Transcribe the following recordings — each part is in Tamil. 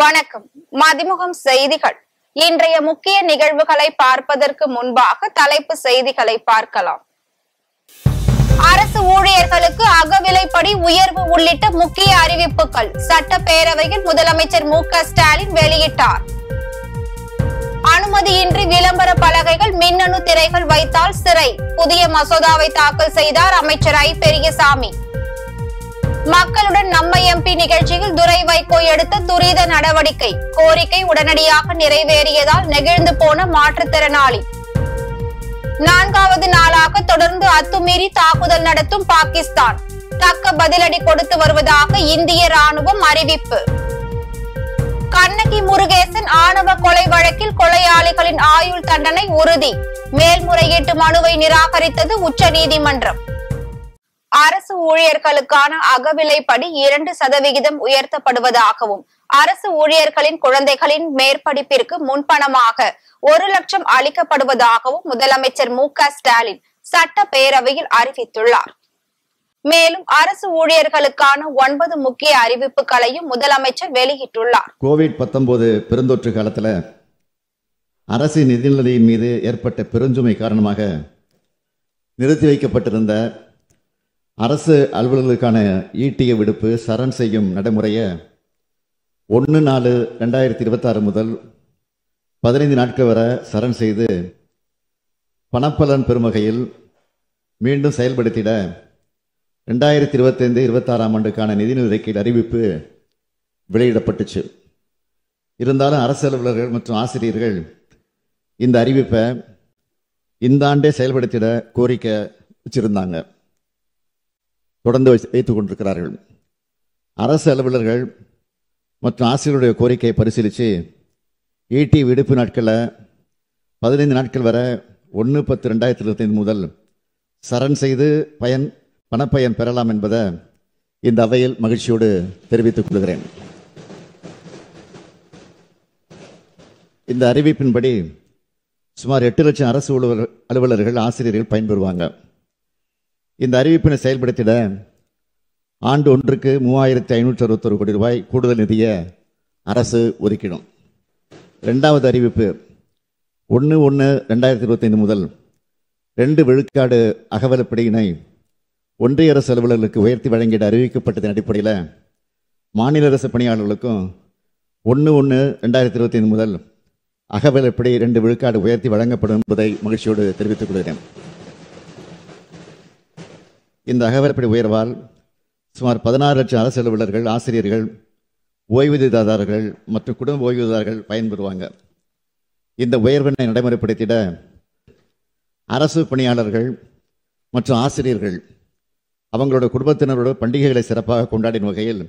வணக்கம். மதிமுகம் செய்திகள். இன்றைய முக்கிய நிகழ்வுகளை பார்ப்பதற்கு முன்பாக தலைப்பு செய்திகளை பார்க்கலாம். அரசு ஊழியர்களுக்கு அகவிலைப்படி உயர்வு உள்ளிட்ட முக்கிய அறிவிப்புகள் சட்டப்பேரவையில் முதலமைச்சர் மு.க. ஸ்டாலின் வெளியிட்டார். அனுமதியின்றி விளம்பர பலகைகள், மின்னணு திரைகள் வைத்தால் சிறை. புதிய மசோதாவை தாக்கல் செய்தார் அமைச்சர் ஐ. பெரியசாமி. மக்களுடன் நம்ம எம்பி நிகழ்ச்சியில் துரை வைகோ எடுத்த துரித நடவடிக்கை. கோரிக்கை உடனடியாக நிறைவேறியதால் நெகிழ்ந்து போன மாற்றுத்திறனாளி. 4வது நாளாக தொடர்ந்து அத்துமீறி தாக்குதல் நடத்தும் பாகிஸ்தான். தக்க பதிலடி கொடுத்து வருவதாக இந்திய ராணுவம் அறிவிப்பு. கண்ணகி முருகேசன் ஆணவ கொலை வழக்கில் கொலையாளிகளின் ஆயுள் தண்டனை உறுதி. மேல்முறையீட்டு மனுவை நிராகரித்தது உச்சநீதிமன்றம். அரசு ஊழியர்களுக்கான அகவிலைப்படி 2% உயர்த்தப்படுவதாகவும், அரசு ஊழியர்களின் குழந்தைகளின் மேற்படிப்பிற்கு முன்பணமாக 1 லட்சம் அளிக்கப்படுவதாகவும் முதலமைச்சர் மு.க. ஸ்டாலின் சட்டப்பேரவையில் அறிவித்துள்ளார். மேலும் அரசு ஊழியர்களுக்கான 9 முக்கிய அறிவிப்புகளையும் முதலமைச்சர் வெளியிட்டுள்ளார். கோவிட்-19 பெருந்தொற்று காலத்தில் அரசு நிதிநிலையின் மீது ஏற்பட்ட பெருஞ்சுமை காரணமாக நிறுத்தி வைக்கப்பட்டிருந்த அரசு அலுவலர்களுக்கான ஈட்டிய விடுப்பு சரண் செய்யும் நடைமுறையை 1/4/2026 முதல் 15 நாட்கள் வரை சரண் செய்து பணப்பலன் பெறும் வகையில் மீண்டும் செயல்படுத்திட 2025-26 ஆண்டுக்கான நிதிநிலை ஒதுக்கீடு அறிவிப்பு வெளியிடப்பட்டுச்சு. இருந்தாலும் அரசு அலுவலர்கள் மற்றும் ஆசிரியர்கள் இந்த அறிவிப்பை இந்த ஆண்டே செயல்படுத்திட கோரிக்கை வச்சிருந்தாங்க. தொடர்ந்து வைத்துக் கொண்டிருக்கிறார்கள். அரசு அலுவலர்கள் மற்றும் ஆசிரியர்களுடைய கோரிக்கையை பரிசீலித்து ஈட்டி விடுப்பு நாட்களில் 15 நாட்கள் வரை 1/10/2025 முதல் சரண் செய்து பணப்பயன் பெறலாம் என்பதை இந்த அவையில் மகிழ்ச்சியோடு தெரிவித்துக் கொள்கிறேன். இந்த அறிவிப்பின்படி சுமார் 8 லட்சம் அரசு அலுவலர்கள் ஆசிரியர்கள் பயன்பெறுவாங்க. இந்த அறிவிப்பினை செயல்படுத்திட ஆண்டு ஒன்றுக்கு 3561 கோடி ரூபாய் கூடுதல் நிதியை அரசு ஒதுக்கிடும். 2வது அறிவிப்பு 1/1/2025 முதல் 2 விழுக்காடு அகவிலைப்படியினை ஒன்றிய அரசு அலுவலர்களுக்கு உயர்த்தி வழங்கிட அறிவிக்கப்பட்டதன் அடிப்படையில் மாநில அரசு பணியாளர்களுக்கும் 1/1/2025 முதல் அகவிலைப்படி 2 விழுக்காடு உயர்த்தி வழங்கப்படும் என்பதை மகிழ்ச்சியோடு தெரிவித்துக் கொள்கிறேன். இந்த அகவிலைப்படி உயர்வால் சுமார் 16 லட்சம் அரசு அலுவலர்கள், ஆசிரியர்கள், ஓய்வூதியதாரர்கள் மற்றும் குடும்ப ஓய்வூதியதாரர்கள் பயன்பெறுவாங்க. இந்த உயர்வினை நடைமுறைப்படுத்திட அரசு பணியாளர்கள் மற்றும் ஆசிரியர்கள் அவங்களோட குடும்பத்தினரோட பண்டிகைகளை சிறப்பாக கொண்டாடின வகையில்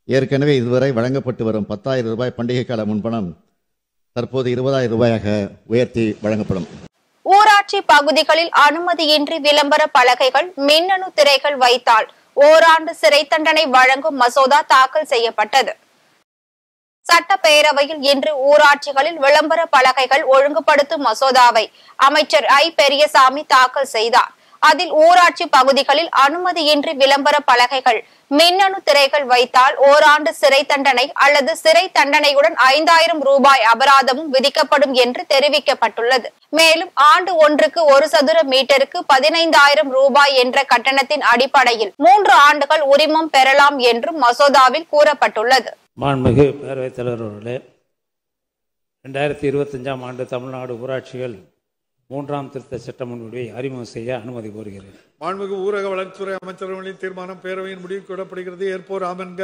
ஏற்கனவே இதுவரை வழங்கப்பட்டு வரும் 10,000 ரூபாய் பண்டிகை கால முன்பணம் தற்போது 20,000 ரூபாயாக உயர்த்தி வழங்கப்படும். ஊராட்சி பகுதிகளில் அனுமதியின்றி விளம்பர பலகைகள், மின்னணு திரைகள் வைத்தால் ஓராண்டு சிறை தண்டனை வழங்கும் மசோதா தாக்கல் செய்யப்பட்டது. சட்டப்பேரவையில் இன்று ஊராட்சிகளில் விளம்பர பலகைகள் ஒழுங்குபடுத்தும் மசோதாவை அமைச்சர் ஐ. பெரியசாமி தாக்கல் செய்தார். அதில் ஊராட்சி பகுதிகளில் அனுமதியின்றி விளம்பர பலகைகள், மின்னணு திரைகள் வைத்தால் ஓராண்டு சிறை தண்டனை அல்லது சிறை தண்டனையுடன் 5,000 ரூபாய் அபராதமும் விதிக்கப்படும் என்று தெரிவிக்கப்பட்டுள்ளது. மேலும் ஆண்டு ஒன்றுக்கு 1 சதுர மீட்டருக்கு 15,000 ரூபாய் என்ற கட்டணத்தின் அடிப்படையில் 3 ஆண்டுகள் உரிமம் பெறலாம் என்றும் மசோதாவில் கூறப்பட்டுள்ளது. மாண்புமிகு பேரவைத் தலைவர் அவர்களே, 2025 ஆண்டு தமிழ்நாடு ஊராட்சிகள் 3ஆம் திருத்த சட்ட முன்வடிவை அறிமுகம் செய்ய அனுமதி கோருகிறேன். மாண்புமிகு ஊரக வளர்ச்சித்துறை அமைச்சர்களின் தீர்மானம் பேரவையின் முடிவுக்கு விடப்படுகிறது. ஏற்போர் ஆம் என்க,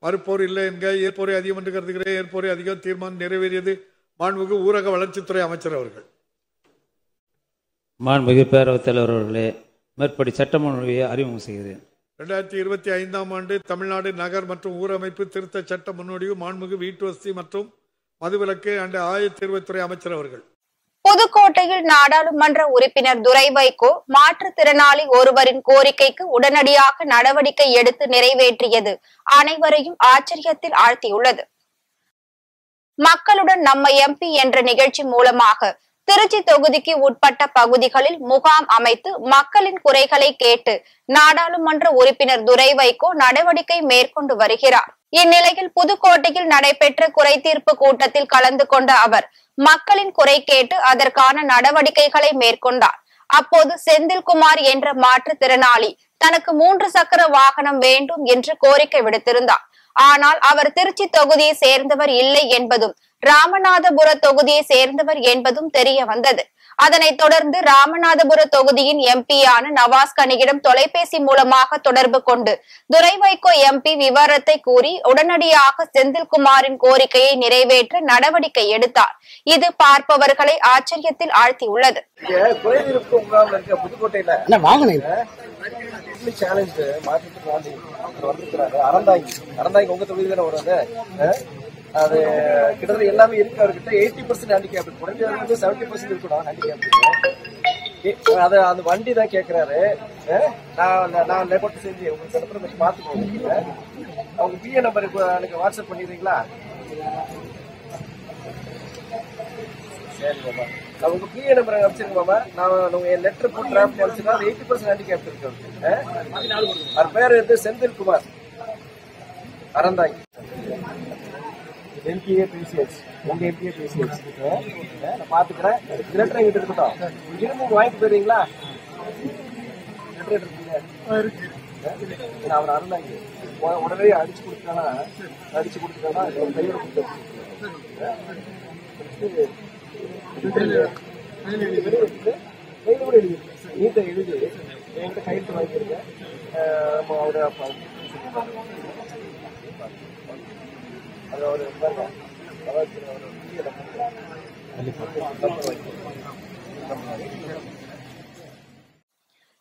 மறுப்போர் இல்லை என்க. ஏற்போரை அதிகம் என்று கருதுகிறேன். ஏற்போரை அதிகம். தீர்மானம் நிறைவேறியது. மாண்புமிகு ஊரக வளர்ச்சித்துறை அமைச்சர் அவர்கள். மாண்புமிகு பேரவைத் தலைவர் அவர்களே, மேற்படி சட்ட முன்வடிவை அறிமுகம் செய்கிறேன். 2025 ஆண்டு தமிழ்நாடு நகர் மற்றும் ஊரமைப்பு திருத்த சட்ட முன்வடிவு மாண்புமிகு வீட்டு வசதி மற்றும் மதுவிலக்கு அண்ட் ஆயத்தீர்வுத்துறை அமைச்சர் அவர்கள். புதுக்கோட்டையில் நாடாளுமன்ற உறுப்பினர் துரை வைகோ மாற்றுத்திறனாளி ஒருவரின் கோரிக்கைக்கு உடனடியாக நடவடிக்கை எடுத்து நிறைவேற்றியது அனைவரையும் ஆச்சரியத்தில் ஆழ்த்தியுள்ளது. மக்களுடன் நம்ம எம்பி என்ற நிகழ்ச்சி மூலமாக திருச்சி தொகுதிக்கு உட்பட்ட பகுதிகளில் முகாம் அமைத்து மக்களின் குறைகளை கேட்டு நாடாளுமன்ற உறுப்பினர் துரை வைகோ நடவடிக்கை மேற்கொண்டு வருகிறார். இந்நிலையில் புதுக்கோட்டையில் நடைபெற்ற குறைதீர்ப்பு கூட்டத்தில் கலந்து கொண்ட அவர் மக்களின் குறை கேட்டு அதற்கான நடவடிக்கைகளை மேற்கொண்டார். அப்போது செந்தில்குமார் என்ற மாற்றுத்திறனாளி தனக்கு 3 சக்கர வாகனம் வேண்டும் என்று கோரிக்கை விடுத்திருந்தார். ஆனால் அவர் திருச்சி தொகுதியை சேர்ந்தவர் இல்லை என்பதும் ராமநாதபுர தொகுதியை சேர்ந்தவர் என்பதும் தெரிய வந்தது. அதனைத் தொடர்ந்து ராமநாதபுர தொகுதியின் எம்பியான நவாஸ் கனியிடம் தொலைபேசி மூலமாக தொடர்பு கொண்டு துரை வைகோ எம்பி விவரத்தை கூறி உடனடியாக செந்தில்குமாரின் கோரிக்கையை நிறைவேற்ற நடவடிக்கை எடுத்தார். இது பார்ப்பவர்களை ஆச்சரியத்தில் ஆழ்த்தியுள்ளது. அது கிட்டத்தட்ட எல்லாமே இருக்கு அவர்கிட்ட. 80% ஹேண்டிகேப், குறைஞ்சது 70% இருக்கணும் ஹேண்டிகேப். அது அந்த வண்டி தான் கேட்கிறாரு. நான் ரெக்கார்ட் செஞ்சு உங்களுக்கு அனுப்புற கொஞ்சம் பார்த்துக்கோங்க. அவங்க பிஏ நம்பர் எனக்கு வாட்ஸ்அப் பண்ணிடுறீங்களா? சரி மாமா, நான் உங்க பிஏ நம்பர் அனுப்பிச்சிருங்க மாமா. நான் என் லெட்டர் போட்டு டிராஃப்ட் அனுப்பிச்சுன்னா அது 80% ஹேண்டிகேப் இருக்கு அவருக்கு. அவர் பேர் வந்து செந்தில்குமார் அறந்தாங்கி. எம்பிஏ பிசிஎச், உங்க எம்பிஏ பிசிஎச் நான் பாத்துக்கிறேன். லெட்டர் எங்கிட்ட இருக்கட்டும். இரும்பு வாங்கிட்டு போயிருவீங்களா? லெட்டர் எடுத்துருக்கீங்க அவர் அறந்தாங்க. உடனே அடிச்சு கொடுத்தானா கையோட கொடுத்து கையில கூட எழுதி நீட்டை எழுதி என்கிட்ட கையெழுத்து வாங்கிருக்கேன். அவரோட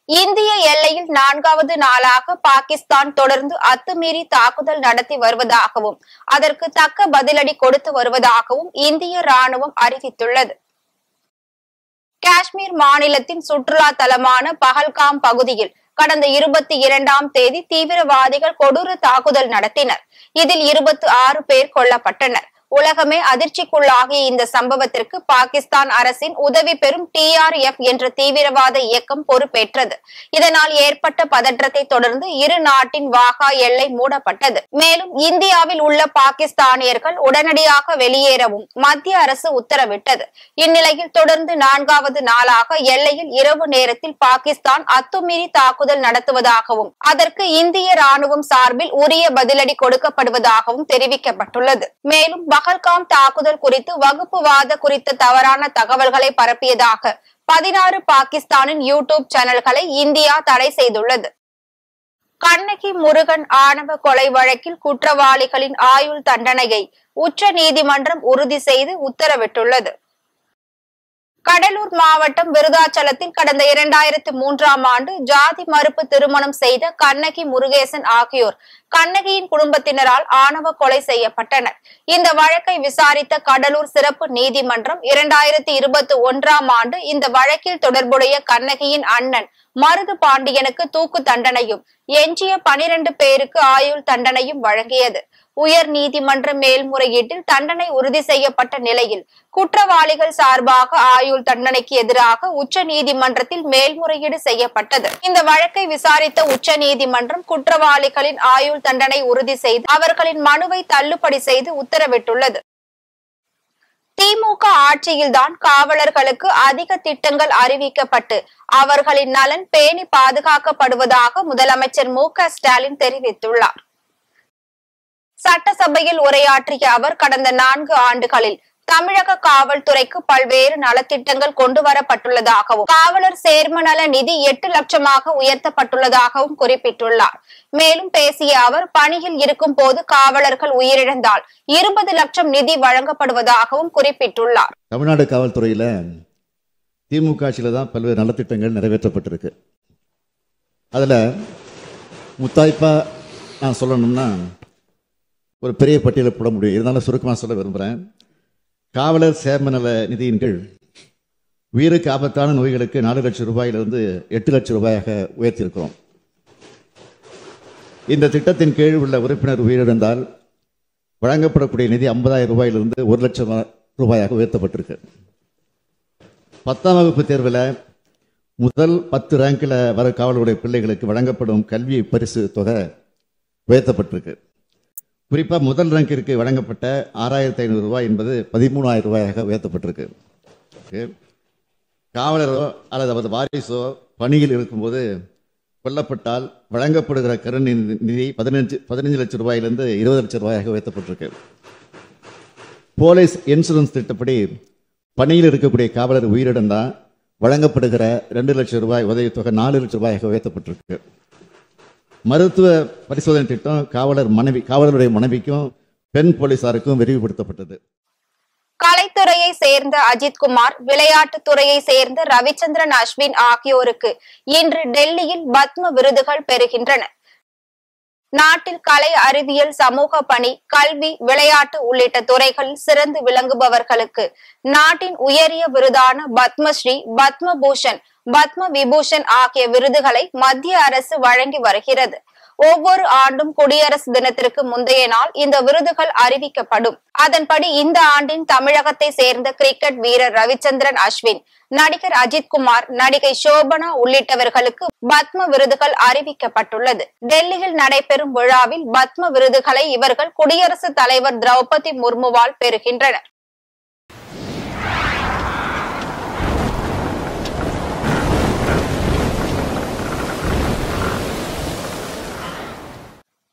இந்திய எல்லையில் 4வது நாளாக பாகிஸ்தான் தொடர்ந்து அத்துமீறி தாக்குதல் நடத்தி வருவதாகவும் அதற்கு தக்க பதிலடி கொடுத்து வருவதாகவும் இந்திய ராணுவம் அறிவித்துள்ளது. காஷ்மீர் மாநிலத்தின் சுற்றுலா தலமான பஹல்காம் பகுதியில் கடந்த 22ஆம் தேதி தீவிரவாதிகள் கொடூர தாக்குதல் நடத்தினர். இதில் 26 பேர் கொல்லப்பட்டனர். உலகமே அதிர்ச்சிக்குள்ளாகிய இந்த சம்பவத்திற்கு பாகிஸ்தான் அரசின் உதவி பெறும் TRF என்ற தீவிரவாத இயக்கம் பொறுப்பேற்றது. இதனால் ஏற்பட்ட பதற்றத்தை தொடர்ந்து இரு நாட்டின் வாகா எல்லை மூடப்பட்டது. மேலும் இந்தியாவில் உள்ள பாகிஸ்தானியர்கள் உடனடியாக வெளியேறவும் மத்திய அரசு உத்தரவிட்டது. இந்நிலையில் தொடர்ந்து 4வது நாளாக எல்லையில் இரவு நேரத்தில் பாகிஸ்தான் அத்துமீறி தாக்குதல் நடத்துவதாகவும் அதற்கு இந்திய ராணுவம் சார்பில் உரிய பதிலடி கொடுக்கப்படுவதாகவும் தெரிவிக்கப்பட்டுள்ளது. மேலும் பஹல்காம் தாக்குதல் குறித்து வகுப்புவாத குறித்த தவறான தகவல்களை பரப்பியதாக 16 பாகிஸ்தானின் யூடியூப் சேனல்களை இந்தியா தடை செய்துள்ளது. கண்ணகி முருகன் ஆணவ கொலை வழக்கில் குற்றவாளிகளின் ஆயுள் தண்டனையை உச்ச நீதிமன்றம் உறுதி செய்து உத்தரவிட்டுள்ளது. கடலூர் மாவட்டம் விருதாச்சலத்தில் கடந்த 2003ஆம் ஆண்டு ஜாதி மறுப்பு திருமணம் செய்த கண்ணகி முருகேசன் ஆகியோர் கண்ணகியின் குடும்பத்தினரால் ஆணவ கொலை செய்யப்பட்டனர். இந்த வழக்கை விசாரித்த கடலூர் சிறப்பு நீதிமன்றம் 2021ஆம் ஆண்டு இந்த வழக்கில் தொடர்புடைய கண்ணகியின் அண்ணன் மருது பாண்டியனுக்கு தூக்கு தண்டனையும் எஞ்சிய 12 பேருக்கு ஆயுள் தண்டனையும் வழங்கியது. உயர் நீதிமன்ற மேல்முறையீட்டில் தண்டனை உறுதி செய்யப்பட்ட நிலையில் குற்றவாளிகள் சார்பாக ஆயுள் தண்டனைக்கு எதிராக உச்ச நீதிமன்றத்தில் மேல்முறையீடு செய்யப்பட்டது. இந்த வழக்கை விசாரித்த உச்ச நீதிமன்றம் குற்றவாளிகளின் ஆயுள் தண்டனை உறுதி செய்து அவர்களின் மனுவை தள்ளுபடி செய்து உத்தரவிட்டுள்ளது. திமுக ஆட்சியில்தான் காவலர்களுக்கு அதிக திட்டங்கள் அறிவிக்கப்பட்டு அவர்களின் நலன் பேணி பாதுகாக்கப்படுவதாக முதலமைச்சர் மு.க. ஸ்டாலின் தெரிவித்துள்ளார். சட்டசபையில் உரையாற்றிய அவர் கடந்த 4 ஆண்டுகளில் தமிழக காவல்துறைக்கு பல்வேறு நலத்திட்டங்கள் கொண்டு வரப்பட்டுள்ளதாகவும் காவலர் சேர்ம நல நிதி 8 லட்சமாக உயர்த்தப்பட்டுள்ளதாகவும் குறிப்பிட்டுள்ளார். மேலும் பேசிய அவர் பணியில் இருக்கும் போது காவலர்கள் உயிரிழந்தால் 20 லட்சம் நிதி வழங்கப்படுவதாகவும் குறிப்பிட்டுள்ளார். தமிழ்நாடு காவல்துறையில திமுக ஆட்சியில தான் பல்வேறு நலத்திட்டங்கள் நிறைவேற்றப்பட்டிருக்கு. அதுல முத்தாய்ப்பா நான் சொல்லணும்னா ஒரு பெரிய பட்டியலை போட முடியும். இருந்தாலும் சுருக்கமாக சொல்ல விரும்புகிறேன். காவலர் சேர்ம நல நிதியின் கீழ் உயிருக்கு ஆபத்தான நோய்களுக்கு 4 லட்சம் ரூபாயிலிருந்து 8 லட்சம் ரூபாயாக உயர்த்தியிருக்கிறோம். இந்த திட்டத்தின் கீழ் உள்ள உறுப்பினர் உயிரிழந்தால் வழங்கப்படக்கூடிய நிதி 50,000 ரூபாயிலிருந்து 1 லட்சம் ரூபாயாக உயர்த்தப்பட்டிருக்கு. 10ஆம் வகுப்பு தேர்வில் முதல் 10 ரேங்கில் வர காவலருடைய பிள்ளைகளுக்கு வழங்கப்படும் கல்வி பரிசு தொகை உயர்த்தப்பட்டிருக்கு. குறிப்பாக முதல் ரங்கிற்கு வழங்கப்பட்ட 6,500 ரூபாய் என்பது 13,000 ரூபாயாக உயர்த்தப்பட்டிருக்கு. காவலரோ அல்லது அவரது வாரிசோ பணியில் இருக்கும்போது கொல்லப்பட்டால் வழங்கப்படுகிற கருநிதி 15 லட்சம் ரூபாயிலிருந்து 20 லட்சம் ரூபாயாக உயர்த்தப்பட்டிருக்கு. போலீஸ் இன்சூரன்ஸ் திட்டப்படி பணியில் இருக்கக்கூடிய காவலர் உயிரிழந்தால் வழங்கப்படுகிற 2 லட்சம் ரூபாய் உதவித்தொகை 4 லட்சம் ரூபாயாக உயர்த்தப்பட்டிருக்கு. மருத்துவ பரிசோதனை திட்டம் காவலருடைய மனைவிக்கும் பெண் போலீசாருக்கும் விரிவுபடுத்தப்பட்டது. கலைத்துறையை சேர்ந்த அஜித்குமார், விளையாட்டுத் துறையை சேர்ந்த ரவிச்சந்திரன் அஸ்வின் ஆகியோருக்கு இன்று டெல்லியில் பத்ம விருதுகள் பெறுகின்றன. நாட்டில் கலை, அறிவியல், சமூக பணி, கல்வி, விளையாட்டு உள்ளிட்ட துறைகளில் சிறந்து விளங்குபவர்களுக்கு நாட்டின் உயரிய விருதான பத்மஸ்ரீ, பத்மபூஷன், பத்ம விபூஷன் ஆகிய விருதுகளை மத்திய அரசு வழங்கி வருகிறது. ஒவ்வொரு ஆண்டும் குடியரசு தினத்திற்கு முந்தைய நாள் இந்த விருதுகள் அறிவிக்கப்படும். அதன்படி இந்த ஆண்டின் தமிழகத்தை சேர்ந்த கிரிக்கெட் வீரர் ரவிச்சந்திரன் அஸ்வின், நடிகர் அஜித்குமார், நடிகை சோபனா உள்ளிட்டவர்களுக்கு பத்ம விருதுகள் அறிவிக்கப்பட்டுள்ளது. டெல்லியில் நடைபெறும் விழாவில் பத்ம விருதுகளை இவர்கள் குடியரசுத் தலைவர் திரௌபதி முர்முவால் பெறுகின்றனர்.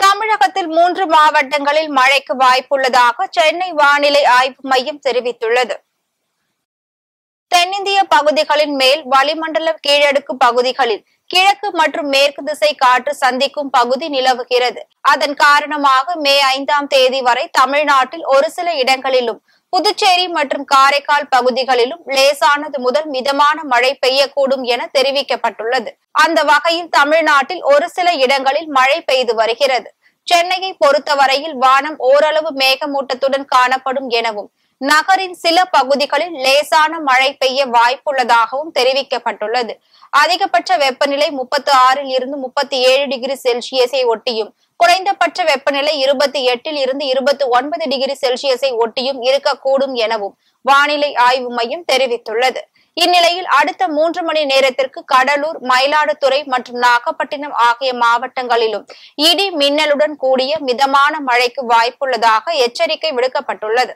தமிழகத்தில் 3 மாவட்டங்களில் மழைக்கு வாய்ப்புள்ளதாக சென்னை வானிலை ஆய்வு மையம் தெரிவித்துள்ளது. தென்னிந்திய பகுதிகளின் மேல் வளிமண்டல கீழடுக்கு பகுதிகளில் கிழக்கு மற்றும் மேற்கு திசை காற்று சந்திக்கும் பகுதி நிலவுகிறது. அதன் காரணமாக மே 5ஆம் தேதி வரை தமிழ்நாட்டில் ஒரு சில இடங்களிலும், புதுச்சேரி மற்றும் காரைக்கால் பகுதிகளிலும் லேசானது முதல் மிதமான மழை பெய்யக்கூடும் என தெரிவிக்கப்பட்டுள்ளது. அந்த வகையில் தமிழ்நாட்டில் ஒரு சில இடங்களில் மழை பெய்து வருகிறது. சென்னையை பொறுத்தவரையில் வானம் ஓரளவு மேகமூட்டத்துடன் காணப்படும் எனவும், நகரின் சில பகுதிகளில் லேசான மழை பெய்ய வாய்ப்புள்ளதாகவும் தெரிவிக்கப்பட்டுள்ளது. அதிகபட்ச வெப்பநிலை 36 இருந்து 37 டிகிரி செல்சியஸை ஒட்டியும், குறைந்தபட்ச வெப்பநிலை 28 இருந்து 29 டிகிரி செல்சியஸை ஒட்டியும் இருக்கக்கூடும் எனவும் வானிலை ஆய்வு மையம் தெரிவித்துள்ளது. இந்நிலையில் அடுத்த 3 மணி நேரத்திற்கு கடலூர், மயிலாடுதுறை மற்றும் நாகப்பட்டினம் ஆகிய மாவட்டங்களிலும் இடி மின்னலுடன் கூடிய மிதமான மழைக்கு வாய்ப்புள்ளதாக எச்சரிக்கை விடுக்கப்பட்டுள்ளது.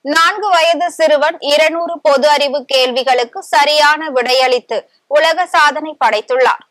4 வயது சிறுவன் 200 பொது அறிவு கேள்விகளுக்கு சரியான விடையளித்து உலக சாதனை படைத்துள்ளார்.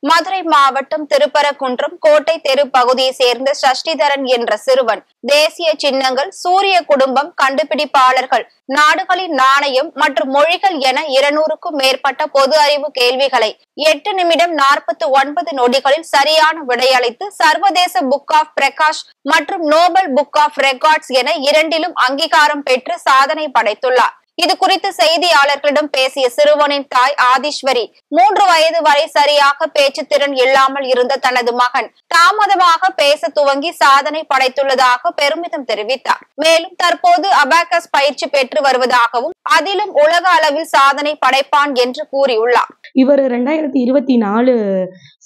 மதுரை மாவட்டம் திருப்பரங்குன்றம் கோட்டை தெரு பகுதியை சேர்ந்த சஷ்டிதரன் என்ற சிறுவன் தேசிய சின்னங்கள், சூரிய குடும்பம், கண்டுபிடிப்பாளர்கள், நாடுகளின் நாணயம் மற்றும் மொழிகள் என 200க்கும் மேற்பட்ட பொது அறிவு கேள்விகளை 8 நிமிடம் 49 நொடிகளில் சரியான விடையளித்து சர்வதேச புக் ஆஃப் பிரகாஷ் மற்றும் நோபல் புக் ஆஃப் ரெக்கார்ட்ஸ் என 2லும் அங்கீகாரம் பெற்று சாதனை படைத்துள்ளார். இது குறித்து செய்தியாளர்களிடம் பேசிய சிறுவனின் தாய் ஆதீஸ்வரி, 3 வயது வரை சரியாக பேச்சு திறன் இல்லாமல் இருந்த தனது மகன் தாமதமாக பேச துவங்கி சாதனை படைத்துள்ளதாக பெருமிதம் தெரிவித்தார். மேலும் தற்போது அபாகஸ் பயிற்சி பெற்று வருவதாகவும் அதிலும் உலக அளவில் சாதனை படைப்பான் என்று கூறியுள்ளார். இவர் 2024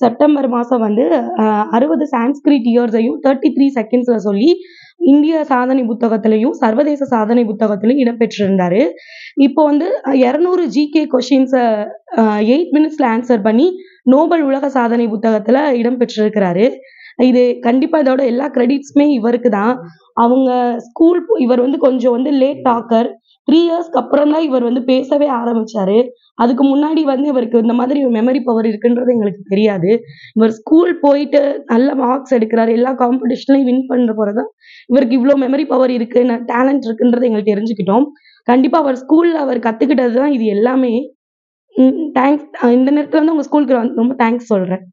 செப்டம்பர் மாசம் 60 சான்ஸ்கிரிட் இயர்ஸையும் 33 செகண்ட்ஸ்ல சொல்லி இந்திய சாதனை புத்தகத்திலையும் சர்வதேச சாதனை புத்தகத்திலையும் இடம்பெற்றிருந்தாரு. இப்போ 200 ஜிகே கொஸ்டின்ஸை 8 மினிட்ஸ்ல ஆன்சர் பண்ணி நோபல் உலக சாதனை புத்தகத்துல இடம்பெற்றிருக்கிறாரு. இது கண்டிப்பா இதோட எல்லா கிரெடிட்ஸுமே இவருக்கு தான். அவங்க இவர் கொஞ்சம் லேட் டாக்கர். 3 இயர்ஸ்க்கு அப்புறம் தான் இவர் பேசவே ஆரம்பிச்சாரு. அதுக்கு முன்னாடி இவருக்கு இந்த மாதிரி மெமரி பவர் இருக்குன்றது எங்களுக்கு தெரியாது. இவர் ஸ்கூல் போயிட்டு நல்ல மார்க்ஸ் எடுக்கிறாரு, எல்லா காம்படிஷன்லையும் வின் பண்ற போறதான் இவருக்கு இவ்வளவு மெமரி பவர் இருக்கு, டேலண்ட் இருக்குன்றது எங்களுக்கு தெரிஞ்சுக்கிட்டோம். கண்டிப்பா அவர் ஸ்கூல்ல அவர் கத்துக்கிட்டதுதான் இது எல்லாமே. தேங்க்ஸ். இந்த நேரத்துல உங்க ஸ்கூலுக்கு ரொம்ப தேங்க்ஸ் சொல்றேன்.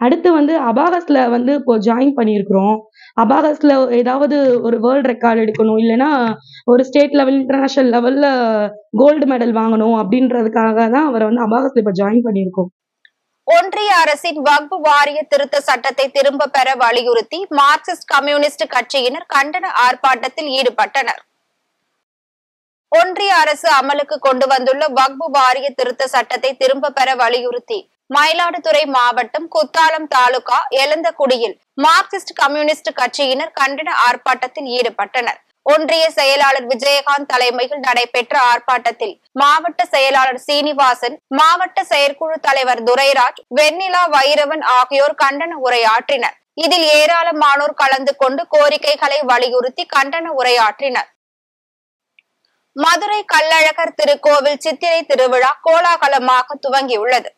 அடுத்து அபாகஸ்ல இப்போ ஜாயின் பண்ணியிருக்கிறோம். அபாகஸ்ல ஏதாவது ஒரு வேர்ல்ட் ரெக்கார்டு எடுக்கணும், இல்லைன்னா ஒரு ஸ்டேட் லெவல், இன்டர்நேஷனல் லெவல்ல கோல்டு மெடல் வாங்கணும் அப்படின்றதுக்காக தான் அவர் அபாகஸ்ல இப்ப ஜாயின் பண்ணியிருக்கோம். ஒன்றிய அரசின் வக்ஃப் வாரிய திருத்த சட்டத்தை திரும்ப பெற வலியுறுத்தி மார்க்சிஸ்ட் கம்யூனிஸ்ட் கட்சியினர் கண்டன ஆர்ப்பாட்டத்தில் ஈடுபட்டனர். ஒன்றிய அரசு அமலுக்கு கொண்டு வந்துள்ள வக்ஃப் வாரிய திருத்த சட்டத்தை திரும்ப பெற வலியுறுத்தி மயிலாடுதுறை மாவட்டம் குத்தாலம் தாலுகா எலந்தக்குடியில் மார்க்சிஸ்ட் கம்யூனிஸ்ட் கட்சியினர் கண்டன ஆர்ப்பாட்டத்தில் ஈடுபட்டனர். ஒன்றிய செயலாளர் விஜயகாந்த் தலைமையில் நடைபெற்ற ஆர்ப்பாட்டத்தில் மாவட்ட செயலாளர் சீனிவாசன், மாவட்ட செயற்குழு தலைவர் துரைராஜ், வெண்ணிலா வைரவன் ஆகியோர் கண்டன உரையாற்றினர். இதில் ஏராளமானோர் கலந்து கொண்டு கோரிக்கைகளை வலியுறுத்தி கண்டன உரையாற்றினர். மதுரை கள்ளழகர் திருக்கோவில் சித்திரை திருவிழா கோலாகலமாக துவங்கியுள்ளது.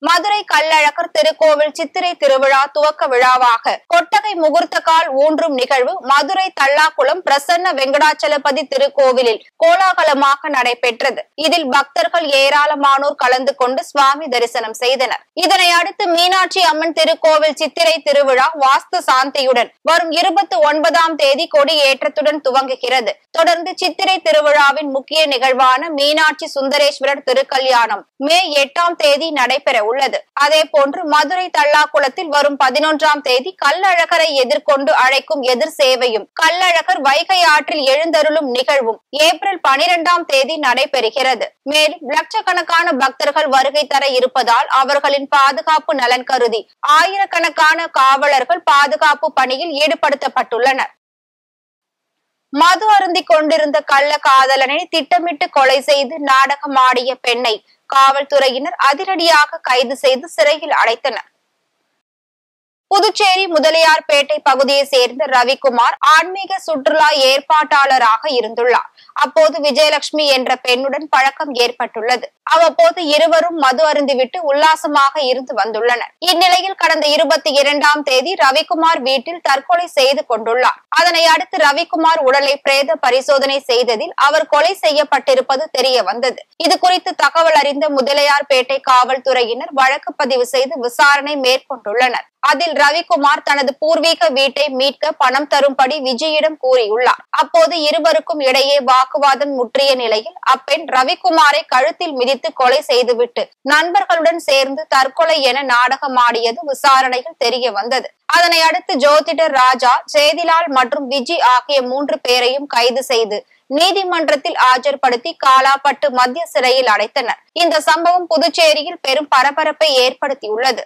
மதுரை கள்ளழகர் திருக்கோவில் சித்திரை திருவிழா துவக்க விழாவாக கொட்டகை முகூர்த்த கால் ஊன்றும் நிகழ்வு மதுரை தல்லாக்குளம் பிரசன்ன வெங்கடாச்சலபதி திருக்கோவிலில் கோலாகலமாக நடைபெற்றது. இதில் பக்தர்கள் ஏராளமானோர் கலந்து கொண்டு சுவாமி தரிசனம் செய்தனர். இதனை அடுத்து மீனாட்சி அம்மன் திருக்கோவில் சித்திரை திருவிழா வாஸ்து சாந்தியுடன் வரும் 29ஆம் தேதி கொடி ஏற்றத்துடன் துவங்குகிறது. தொடர்ந்து சித்திரை திருவிழாவின் முக்கிய நிகழ்வான மீனாட்சி சுந்தரேஸ்வரர் திருக்கல்யாணம் மே 8ஆம் தேதி நடைபெற உள்ளது. அதே போன்று மதுரை தல்லாக்குளத்தில் வரும் 11ஆம் தேதி கள்ளழகரை எதிர்கொண்டு அழைக்கும் எதிர் சேவையும் கள்ளழகர் வைகை ஆற்றில் எழுந்தருளும் நிகழ்வும் ஏப்ரல் 12ஆம் தேதி நடைபெறுகிறது. மேலும் லட்சக்கணக்கான பக்தர்கள் வருகை தர இருப்பதால் அவர்களின் பாதுகாப்பு நலன் கருதி ஆயிரக்கணக்கான காவலர்கள் பாதுகாப்பு பணியில் ஈடுபடுத்தப்பட்டுள்ளனர். மது அருந்திக் கொண்டிருந்த கள்ள காதலனை திட்டமிட்டு கொலை செய்து நாடகமாடிய பெண்ணை காவல்துறையினர் அதிரடியாக கைது செய்து சிறையில் அடைத்தனர். புதுச்சேரி முதலியார்பேட்டை பகுதியை சேர்ந்த ரவிக்குமார் ஆன்மீக சுற்றுலா ஏற்பாட்டாளராக இருந்துள்ளார். அப்போது விஜயலட்சுமி என்ற பெண்ணுடன் பழக்கம் ஏற்பட்டுள்ளது. அவ்வப்போது இருவரும் மது அருந்திவிட்டு உல்லாசமாக இருந்து வந்துள்ளனர். இந்நிலையில் கடந்த 22ஆம் தேதி ரவிக்குமார் வீட்டில் தற்கொலை செய்து கொண்டுள்ளார். அதனை அடுத்து ரவிக்குமார் உடலை பிரேத பரிசோதனை செய்ததில் அவர் கொலை செய்யப்பட்டிருப்பது தெரிய வந்தது. இது குறித்து தகவல் அறிந்த முதலியார்பேட்டை காவல்துறையினர் வழக்கு பதிவு செய்து விசாரணை மேற்கொண்டுள்ளனர். அதில் ரவிக்குமார் தனது பூர்வீக வீட்டை மீட்க பணம் தரும்படி விஜயிடம் கூறியுள்ளார். அப்போது இருவருக்கும் இடையே வாக்குவாதம் முற்றிய நிலையில் அப்பெண் ரவிக்குமாரை கழுத்தில் மிதித்து கொலை செய்துவிட்டு நண்பர்களுடன் சேர்ந்து தற்கொலை என நாடகமாடியது விசாரணையில் தெரிய வந்தது. அதனை அடுத்து ஜோதிடர் ராஜா, சேதிலால் மற்றும் விஜி ஆகிய 3 பேரையும் கைது செய்து நீதிமன்றத்தில் ஆஜர்படுத்தி காலாப்பட்டு மத்திய சிறையில் அடைத்தனர். இந்த சம்பவம் புதுச்சேரியில் பெரும் பரபரப்பை ஏற்படுத்தியுள்ளது.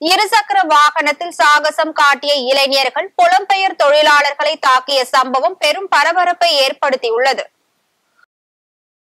இருசக்கர வாகனத்தில் சாகசம் காட்டிய இளைஞர்கள் புலம்பெயர் தொழிலாளர்களை தாக்கிய சம்பவம் பெரும் பரபரப்பை ஏற்படுத்தியுள்ளது.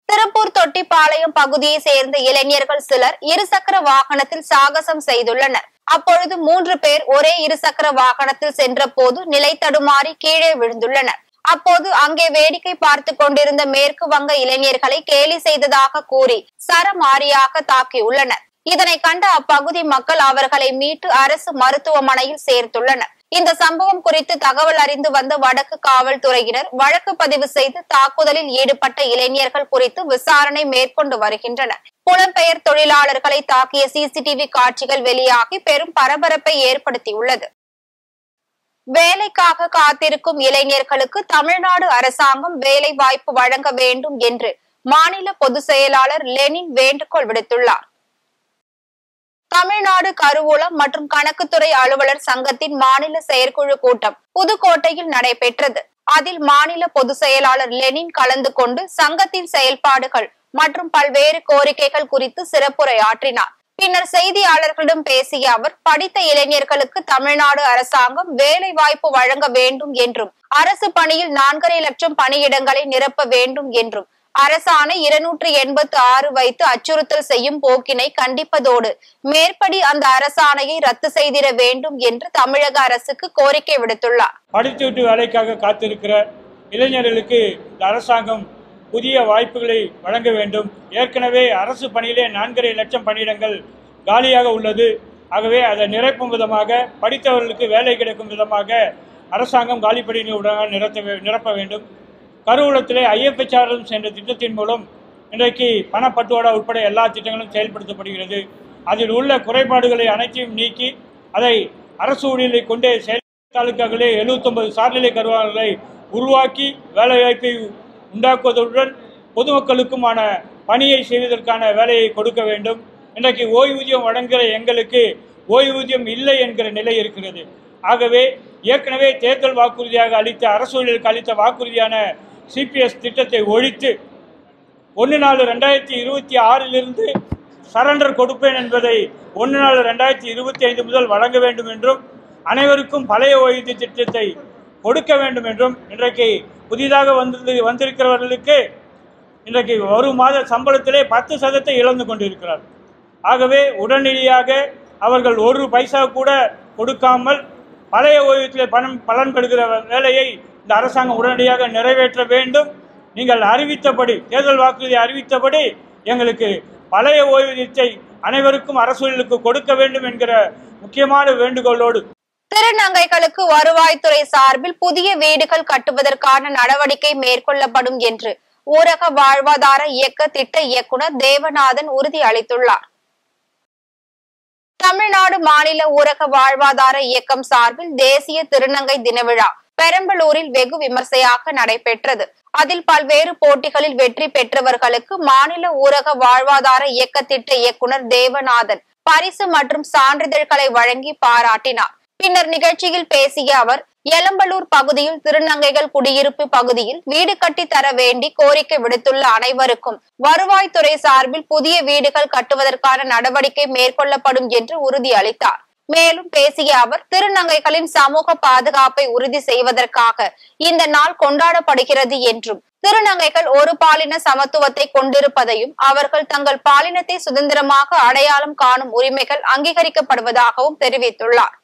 திருப்பூர் தொட்டிப்பாளையம் பகுதியை சேர்ந்த இளைஞர்கள் சிலர் இருசக்கர வாகனத்தில் சாகசம் செய்துள்ளனர். அப்பொழுது 3 பேர் ஒரே இருசக்கர வாகனத்தில் சென்ற போது நிலை தடுமாறி கீழே விழுந்துள்ளனர். அப்போது அங்கே வேடிக்கை பார்த்து கொண்டிருந்த மேற்கு வங்க இளைஞர்களை கேலி செய்ததாக கூறி சரமாரியாக தாக்கியுள்ளனர். இதனை கண்ட அப்பகுதி மக்கள் அவர்களை மீட்டு அரசு மருத்துவமனையில் சேர்த்துள்ளனர். இந்த சம்பவம் குறித்து தகவல் அறிந்து வந்த வடக்கு காவல்துறையினர் வழக்கு பதிவு செய்து தாக்குதலில் ஈடுபட்ட இளைஞர்கள் குறித்து விசாரணை மேற்கொண்டு வருகின்றனர். புலம்பெயர் தொழிலாளர்களை தாக்கிய சிசிடிவி காட்சிகள் வெளியாகி பெரும் பரபரப்பை ஏற்படுத்தியுள்ளது. வேலைக்காக காத்திருக்கும் இளைஞர்களுக்கு தமிழ்நாடு அரசாங்கம் வேலை வாய்ப்பு வழங்க வேண்டும் என்று மாநில பொதுச் செயலாளர் லெனின் வேண்டுகோள் விடுத்துள்ளார். தமிழ்நாடு கருவூலம் மற்றும் கணக்குத்துறை அலுவலர் சங்கத்தின் மாநில செயற்குழு கூட்டம் புதுக்கோட்டையில் நடைபெற்றது. அதில் மாநில பொதுச் செயலாளர் லெனின் கலந்து கொண்டு சங்கத்தின் செயல்பாடுகள் மற்றும் பல்வேறு கோரிக்கைகள் குறித்து சிறப்புரையாற்றினார். பின்னர் செய்தியாளர்களிடம் பேசிய அவர், படித்த இளைஞர்களுக்கு தமிழ்நாடு அரசாங்கம் வேலை வாய்ப்பு வழங்க வேண்டும் என்றும் அரசு பணியில் 4.5 லட்சம் பணியிடங்களை நிரப்ப வேண்டும் என்றும் அரசாணை 286 வைத்து அச்சுறுத்தல் செய்யும் போக்கினை கண்டிப்பதோடு மேற்படி அந்த அரசாணையை ரத்து செய்திட வேண்டும் என்று தமிழக அரசுக்கு கோரிக்கை விடுத்துள்ளார். படித்துவிட்டு வேலைக்காக காத்திருக்கிற இளைஞர்களுக்கு இந்த அரசாங்கம் புதிய வாய்ப்புகளை வழங்க வேண்டும். ஏற்கனவே அரசு பணியிலே 4.5 லட்சம் பணியிடங்கள் காலியாக உள்ளது. ஆகவே அதை நிரப்பும் விதமாக, படித்தவர்களுக்கு வேலை கிடைக்கும் விதமாக அரசாங்கம் காலி பணியிடங்களை நிரப்ப வேண்டும். கருவூலத்திலே ஐஎஃப்எச்ஆர்எம் என்ற திட்டத்தின் மூலம் இன்றைக்கு பணப்பட்டுவாடா உட்பட எல்லா திட்டங்களும் செயல்படுத்தப்படுகிறது. அதில் உள்ள குறைபாடுகளை அனைத்தையும் நீக்கி அதை அரசு ஊழியர்களை கொண்டே தாலுக்காக்களே 79 சார்நிலை கருவூலங்களை உருவாக்கி வேலைவாய்ப்பை உண்டாக்குவதுடன் பொதுமக்களுக்குமான பணியை செய்வதற்கான வேலையை கொடுக்க வேண்டும். இன்றைக்கு ஓய்வூதியம் வழங்குகிற எங்களுக்கு ஓய்வூதியம் இல்லை என்கிற நிலை இருக்கிறது. ஆகவே ஏற்கனவே தேர்தல் வாக்குறுதியாக அளித்த அரசு ஊழியர்களுக்கு அளித்த வாக்குறுதியான சிபிஎஸ் திட்டத்தை ஒழித்து 1/4/2026 சரண்டர் கொடுப்பேன் என்பதை 1/4/2025 முதல் வழங்க வேண்டும் என்றும், அனைவருக்கும் பழைய ஓய்வூதிய திட்டத்தை கொடுக்க வேண்டும் என்றும், இன்றைக்கு புதிதாக வந்திருக்கிறவர்களுக்கு இன்றைக்கு ஒரு மாத சம்பளத்திலே 10% இழந்து கொண்டிருக்கிறார்கள். ஆகவே உடனடியாக அவர்கள் ஒரு பைசா கூட கொடுக்காமல் பழைய ஓய்வூதியத்திலே பலன் பெறுகிற வேலையை இந்த அரசாங்கம் உடனடியாக நிறைவேற்ற வேண்டும். நீங்கள் அறிவித்தபடி, தேர்தல் வாக்குறுதி அறிவித்தபடி எங்களுக்கு பழைய ஓய்வூதியத்தை அனைவருக்கும் அரசுகளுக்கு கொடுக்க வேண்டும் என்கிற முக்கியமான வேண்டுகோளோடு திருநங்கைகளுக்கு வருவாய்த்துறை சார்பில் புதிய வீடுகள் கட்டுவதற்கான நடவடிக்கை மேற்கொள்ளப்படும் என்று ஊரக வாழ்வாதார இயக்க திட்ட இயக்குனர் தேவநாதன் உறுதி அளித்துள்ளார். தமிழ்நாடு மாநில ஊரக வாழ்வாதார இயக்கம் சார்பில் தேசிய திருநங்கை தின விழா பெரம்பலூரில் வெகு விமர்சையாக நடைபெற்றது. அதில் பல்வேறு போட்டிகளில் வெற்றி பெற்றவர்களுக்கு மாநில ஊரக வாழ்வாதார இயக்க திட்ட இயக்குனர் தேவநாதன் பரிசு மற்றும் சான்றிதழ்களை வழங்கி பாராட்டினார். பின்னர் நிகழ்ச்சியில் பேசிய அவர், எலம்பலூர் பகுதியில் திருநங்கைகள் குடியிருப்பு பகுதியில் வீடு கட்டி தர வேண்டி கோரிக்கை விடுத்துள்ள அனைவருக்கும் வருவாய்த்துறை சார்பில் புதிய வீடுகள் கட்டுவதற்கான நடவடிக்கை மேற்கொள்ளப்படும் என்று உறுதி அளித்தார். மேலும் பேசிய அவர், திருநங்கைகளின் சமூக பாதுகாப்பை உறுதி செய்வதற்காக இந்த நாள் கொண்டாடப்படுகிறது என்றும், திருநங்கைகள் ஒரு பாலின சமத்துவத்தை கொண்டிருப்பதையும், அவர்கள் தங்கள் பாலினத்தை சுதந்திரமாக அடையாளம் காணும் உரிமைகள் அங்கீகரிக்கப்படுவதாகவும் தெரிவித்துள்ளார்.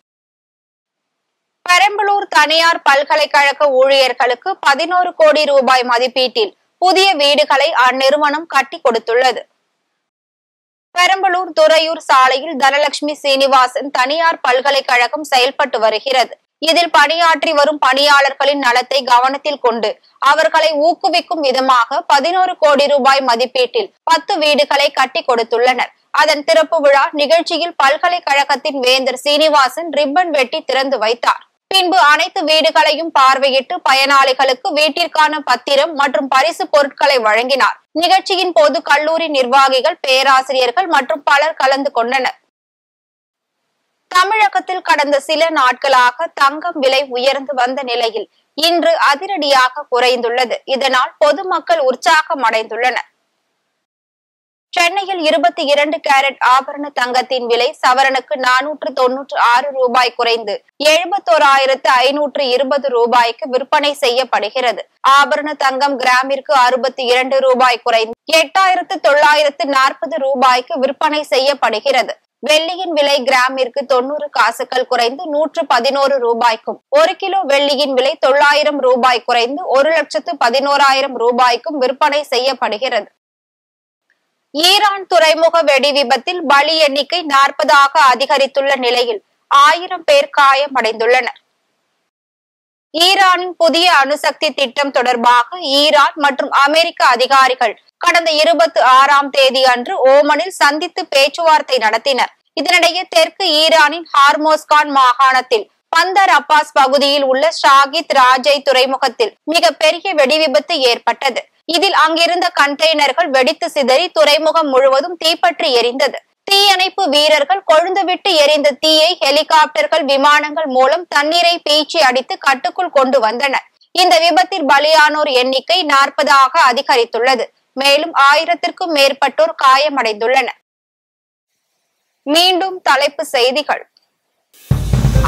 பெரம்பலூர் தனியார் பல்கலைக்கழக ஊழியர்களுக்கு 11 கோடி ரூபாய் மதிப்பீட்டில் புதிய வீடுகளை அந்நிறுவனம் கட்டி கொடுத்துள்ளது. பெரம்பலூர் துறையூர் சாலையில் தனலட்சுமி சீனிவாசன் தனியார் பல்கலைக்கழகம் செயல்பட்டு வருகிறது. இதில் பணியாற்றி வரும் பணியாளர்களின் நலத்தை கவனத்தில் கொண்டு அவர்களை ஊக்குவிக்கும் விதமாக 11 கோடி ரூபாய் மதிப்பீட்டில் 10 வீடுகளை கட்டி கொடுத்துள்ளனர். அதன் திறப்பு விழா நிகழ்ச்சியில் பல்கலைக்கழகத்தின் வேந்தர் சீனிவாசன் ரிப்பன் வெட்டி திறந்து வைத்தார். பின்பு அனைத்து வீடுகளையும் பார்வையிட்டு பயனாளிகளுக்கு வீட்டிற்கான பத்திரம் மற்றும் பரிசு பொருட்களை வழங்கினார். நிகழ்ச்சியின் போது கல்லூரி நிர்வாகிகள், பேராசிரியர்கள் மற்றும் பலர் கலந்து கொண்டனர். தமிழகத்தில் கடந்த சில நாட்களாக தங்கம் விலை உயர்ந்து வந்த நிலையில் இன்று அதிரடியாக குறைந்துள்ளது. இதனால் பொதுமக்கள் உற்சாகம் அடைந்துள்ளனர். சென்னையில் 22 கேரட் ஆபரண தங்கத்தின் விலை சவரனுக்கு 496 ரூபாய் குறைந்து 71,520 ரூபாய்க்கு விற்பனை செய்யப்படுகிறது. ஆபரண தங்கம் கிராமிற்கு 62 ரூபாய் குறைந்து 8,940 ரூபாய்க்கு விற்பனை செய்யப்படுகிறது. வெள்ளியின் விலை கிராமிற்கு 90 காசுகள் குறைந்து 111 ரூபாய்க்கும், 1 கிலோ வெள்ளியின் விலை 900 ரூபாய் குறைந்து 1,11,000 ரூபாய்க்கும் விற்பனை செய்யப்படுகிறது. ஈரான் துறைமுக வெடி விபத்தில் பலி எண்ணிக்கை 40ஆக அதிகரித்துள்ள நிலையில் 1000 பேர் காயமடைந்துள்ளனர். ஈரானின் புதிய அணுசக்தி திட்டம் தொடர்பாக ஈரான் மற்றும் அமெரிக்க அதிகாரிகள் கடந்த 26ஆம் தேதி அன்று ஓமனில் சந்தித்து பேச்சுவார்த்தை நடத்தினர். இதனிடையே தெற்கு ஈரானின் ஹார்மோஸ்கான் மாகாணத்தில் பந்தர் அப்பாஸ் பகுதியில் உள்ள ஷாகித் ராஜை துறைமுகத்தில் மிக பெரிய வெடி விபத்து ஏற்பட்டது. இதில் அங்கிருந்த கண்டெய்னர்கள் வெடித்து சிதறி துறைமுகம் முழுவதும் தீப்பற்றி எரிந்தது. தீயணைப்பு வீரர்கள் கொழுந்துவிட்டு எரிந்த தீயை ஹெலிகாப்டர்கள், விமானங்கள் மூலம் தண்ணீரை பீச்சி அடித்து கட்டுக்குள் கொண்டு வந்தனர். இந்த விபத்தில் பலியானோர் எண்ணிக்கை 40ஆக அதிகரித்துள்ளது. மேலும் 1000க்கும் மேற்பட்டோர் காயமடைந்துள்ளனர். மீண்டும் தலைப்பு செய்திகள்.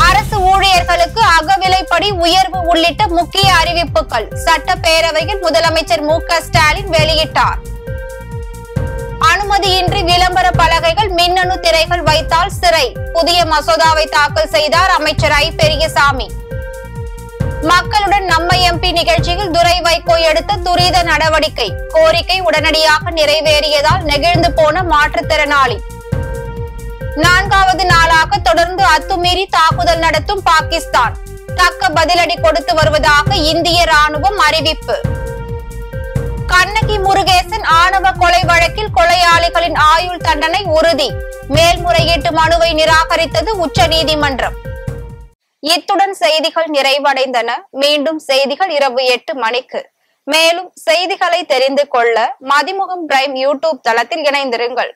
அரசு ஊழியர்களுக்கு அகவிலைப்படி உயர்வு உள்ளிட்ட முக்கிய அறிவிப்புகள் சட்டப்பேரவையில் முதலமைச்சர் மு.க. ஸ்டாலின் வெளியிட்டார். அனுமதியின்றி விளம்பர பலகைகள், மின்னணு திரைகள் வைத்தால் சிறை, புதிய மசோதாவை தாக்கல் செய்தார் அமைச்சர் ஐ. பெரியசாமி. மக்களுடன் நம்ம எம்பி நிகழ்ச்சியில் துரை வைகோ எடுத்த துரித நடவடிக்கை, கோரிக்கை உடனடியாக நிறைவேறியதால் நெகிழ்ந்து போன மாற்றுத்திறனாளி. 4வது நாளாக தொடர்ந்து அத்துமீறி தாக்குதல் நடத்தும் பாகிஸ்தான், தக்க பதிலடி கொடுத்து வருவதாக இந்திய ராணுவம் அறிவிப்பு. கண்ணகி முருகேசன் ஆணவ கொலை வழக்கில் கொலையாளிகளின் ஆயுள் தண்டனை உறுதி, மேல்முறையீட்டு மனுவை நிராகரித்தது உச்சநீதிமன்றம். இத்துடன் செய்திகள் நிறைவடைந்தன. மீண்டும் செய்திகள் இரவு 8 மணிக்கு. மேலும் செய்திகளை தெரிந்து கொள்ள மதிமுகம் பிரைம் யூடியூப் தளத்தில் இணைந்திருங்கள்.